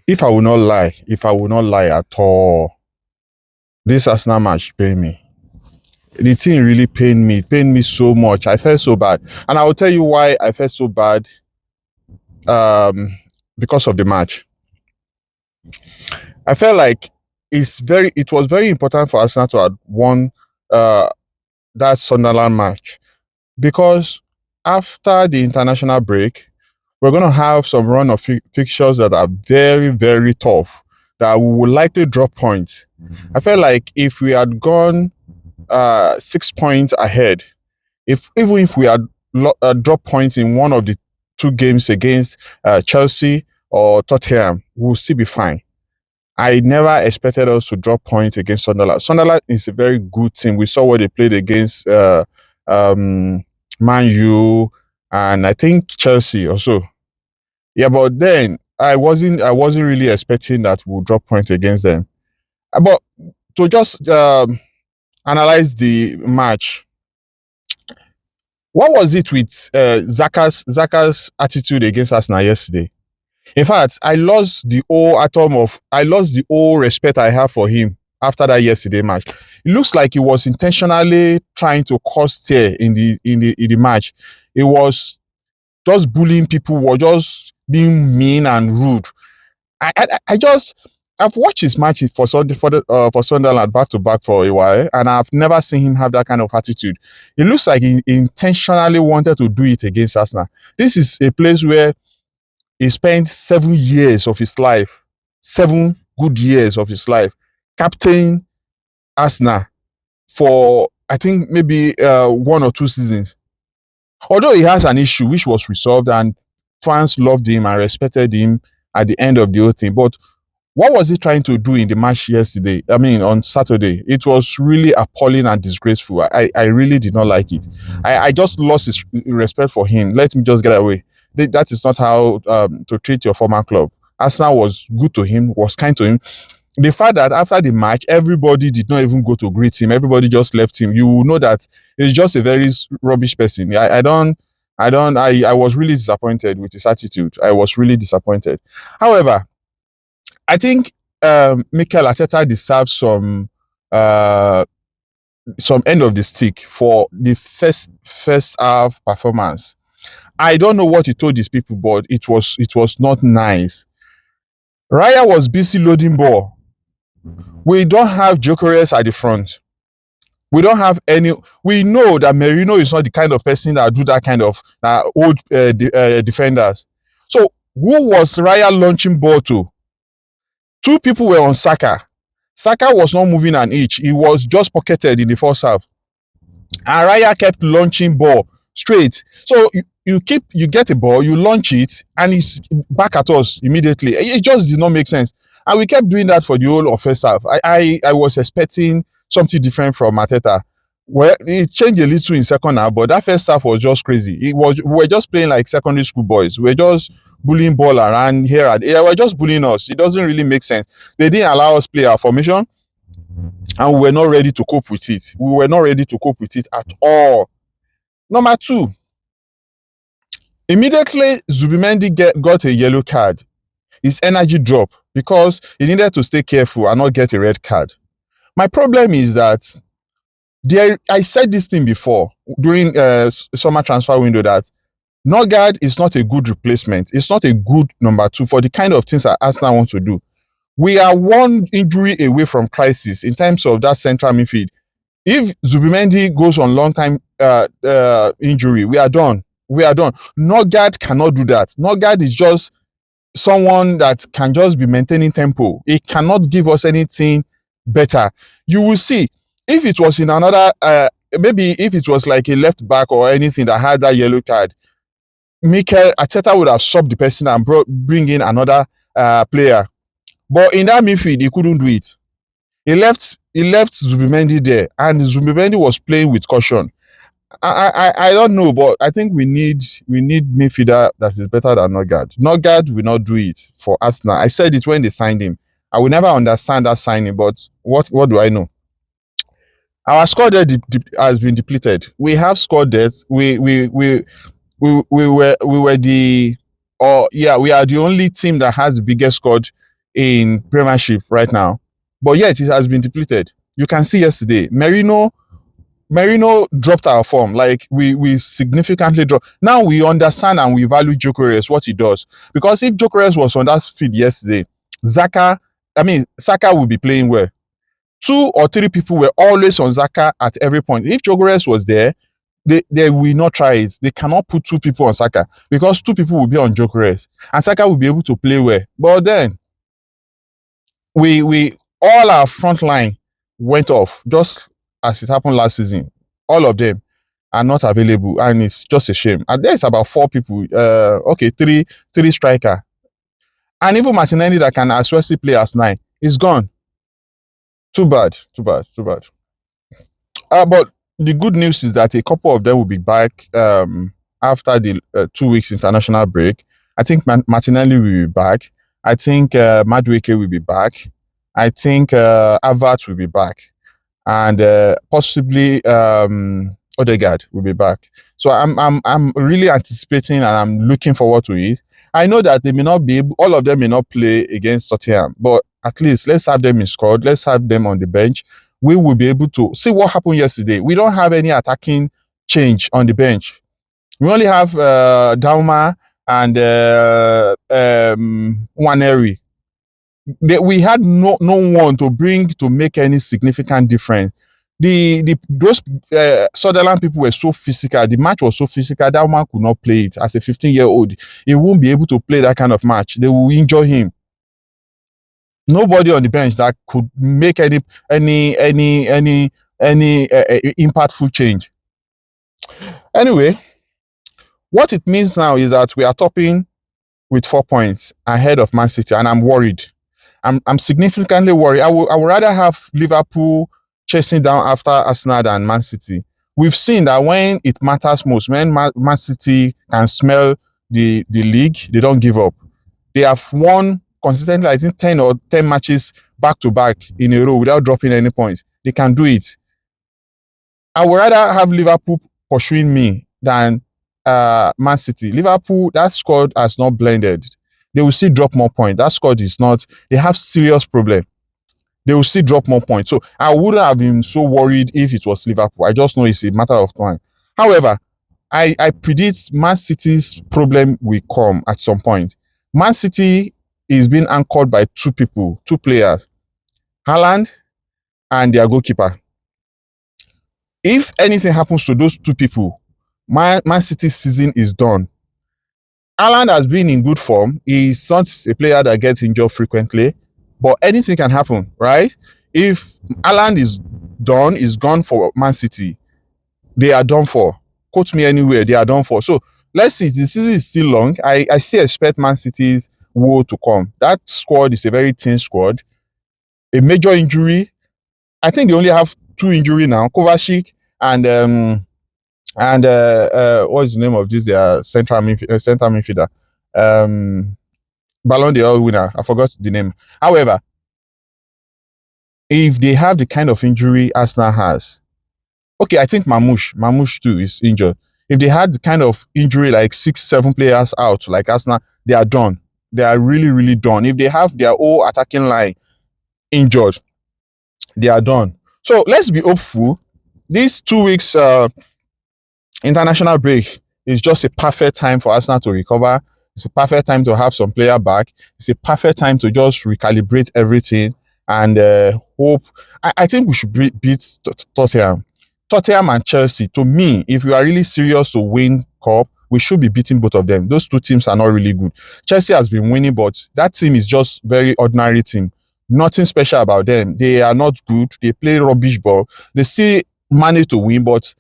if I will not lie at all, this Arsenal match pain me. The thing really pained me so much. I felt so bad. And I will tell you why I felt so bad um, because of the match. I felt like it was very important for Arsenal to have won uh, that Sunderland match because after the international break, we're going to have some run of fixtures that are very, very tough that we will likely drop points. I felt like if we had gone 6 points ahead, even if we had dropped points in one of the two games against Chelsea or Tottenham, we'll still be fine. I never expected us to drop points against Sunderland. Sunderland is a very good team. We saw what they played against Man U and I think Chelsea also. Yeah, but then I wasn't really expecting that we'll drop points against them. But to just analyze the match, what was it with Xhaka's attitude against Arsenal yesterday? In fact, I lost the whole respect I have for him after that yesterday match. It looks like he was intentionally trying to cause tear in the match. It was just bullying people, was just being mean and rude. I just I've watched his matches for Sunderland back to back for a while, and I've never seen him have that kind of attitude. It looks like he intentionally wanted to do it against Arsenal. This is a place where he spent 7 years of his life, 7 good years of his life, captaining Arsenal for I think maybe 1 or 2 seasons. Although he has an issue which was resolved and fans loved him and respected him at the end of the whole thing, but what was he trying to do in the match yesterday? I mean, on Saturday, it was really appalling and disgraceful. I really did not like it. I just lost his respect for him. Let me just get away. That is not how to treat your former club. Arsenal was good to him, was kind to him. The fact that after the match, everybody did not even go to greet him. Everybody just left him. You know that he's just a very rubbish person. I was really disappointed with his attitude. I was really disappointed. However, I think Mikel Arteta deserves some end of the stick for the first half performance. I don't know what he told these people, but it was not nice. Raya was busy loading ball. We don't have Jokeres at the front. We don't have any. We know that Merino is not the kind of person that do that kind of old defenders. So who was Raya launching ball to? Two people were on Saka. Saka was not moving an inch. He was just pocketed in the first half. And Raya kept launching ball straight. So you get a ball, you launch it, and it's back at us immediately. It just did not make sense. And we kept doing that for the whole of first half. I was expecting something different from Arteta. Well, it changed a little in second half, but that first half was just crazy. We were just playing like secondary school boys. We were just bullying ball around here and they were just bullying us. It doesn't really make sense. They didn't allow us play our formation, and we were not ready to cope with it. We were not ready to cope with it at all. Number two, immediately Zubimendi got a yellow card. His energy dropped because he needed to stay careful and not get a red card. My problem is that I said this thing before during summer transfer window that Norgard is not a good replacement. It's not a good number two for the kind of things that Arsenal want to do. We are one injury away from crisis in terms of that central midfield. If Zubimendi goes on long time injury, we are done. We are done. Norgard cannot do that. Norgard is just someone that can just be maintaining tempo. He cannot give us anything better. You will see if it was in another, maybe if it was like a left back or anything that had that yellow card, Mikel Arteta would have subbed the person and bring in another player. But in that midfield, he couldn't do it. He left Zubimendi there, and Zubimendi was playing with caution. I don't know, but I think we need midfielder that is better than Norgard. Norgard will not do it for Arsenal. I said it when they signed him. I will never understand that signing, but what do I know? Our squad depth has been depleted. We have squad depth. We were we are the only team that has the biggest squad in Premiership right now, but yet it has been depleted. You can see yesterday, Merino dropped our form. Like we significantly dropped. Now we understand and we value Gyökeres, what he does. Because if Gyökeres was on that field yesterday, Saka would be playing well. Two or three people were always on Xhaka at every point. If Gyökeres was there, they will not try it. They cannot put two people on Saka because two people will be on Gyökeres and Saka will be able to play well. But then we all our front line went off just as it happened last season. All of them are not available, and it's just a shame. And there's about four people. Three striker, and even Martinelli that can as well play as nine is gone. Too bad. But the good news is that a couple of them will be back after the 2 weeks international break. I think Martinelli will be back. I think Madueke will be back. I think Havertz will be back. And possibly Odegaard will be back. So I'm really anticipating and I'm looking forward to it. I know that they may not be able, all of them may not play against Tottenham, but at least let's have them in squad. Let's have them on the bench. We will be able to see what happened yesterday. We don't have any attacking change on the bench. We only have Dauma and Waneri. We had no one to bring to make any significant difference. Those Sunderland people were so physical. The match was so physical that man could not play it as a 15-year-old. He won't be able to play that kind of match. They will injure him. Nobody on the bench that could make any impactful change. Anyway, what it means now is that we are topping with 4 points ahead of Man City, and I'm worried. I'm significantly worried. I would rather have Liverpool chasing down after Arsenal than Man City. We've seen that when it matters most, when Man City can smell the league, they don't give up. They have won consistently, I think 10 matches back to back in a row without dropping any points. They can do it. I would rather have Liverpool pursuing me than Man City. Liverpool, that squad has not blended. They will still drop more points. That squad is not, they have serious problem. They will still drop more points. So I wouldn't have been so worried if it was Liverpool. I just know it's a matter of time. However, I predict Man City's problem will come at some point. Man City is being anchored by two players, Haaland and their goalkeeper. If anything happens to those two people, Man City's season is done. Haaland has been in good form. He's not a player that gets injured frequently, but anything can happen, right? If Haaland is gone for Man City, they are done for. Quote me anywhere, they are done for. So let's see, the season is still long. I still expect Man City's woe to come. That squad is a very thin squad. A major injury. I think they only have two injuries now, Kovacic and what's the name of this? Their central midfielder, Ballon d'Or winner. I forgot the name. However, if they have the kind of injury Arsenal has, okay, I think Mamouche too is injured. If they had the kind of injury like 6-7 players out like Arsenal, they are done. They are really, really done. If they have their whole attacking line injured, they are done. So let's be hopeful. These 2 weeks international break is just a perfect time for Arsenal to recover. It's a perfect time to have some player back. It's a perfect time to just recalibrate everything and hope. I think we should beat Tottenham. Tottenham and Chelsea, to me, if we are really serious to win cup, we should be beating both of them. Those two teams are not really good. Chelsea has been winning, but that team is just very ordinary team. Nothing special about them. They are not good. They play rubbish ball. They still manage to win, but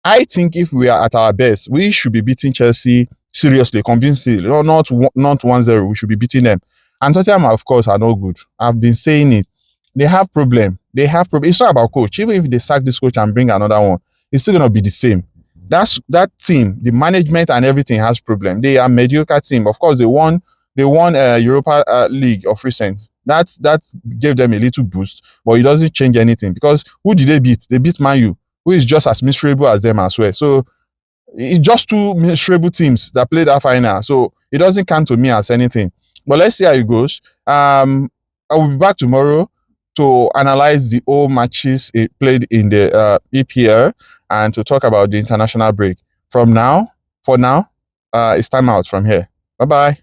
I think if we are at our best, we should be beating Chelsea seriously, convincingly. Not 1-0. We should be beating them. And Tottenham, of course, are not good. I've been saying it. They have problem. It's not about coach. Even if they sack this coach and bring another one, it's still gonna be the same. That team, the management and everything has problem. They are mediocre team. Of course, they won Europa League of recent. That gave them a little boost, but it doesn't change anything because who did they beat? They beat Man U, who is just as miserable as them as well. So it's just two miserable teams that played that final. So it doesn't count to me as anything. But let's see how it goes. I will be back tomorrow to analyze the all matches played in the EPL and to talk about the international break. For now, it's time out from here. Bye bye.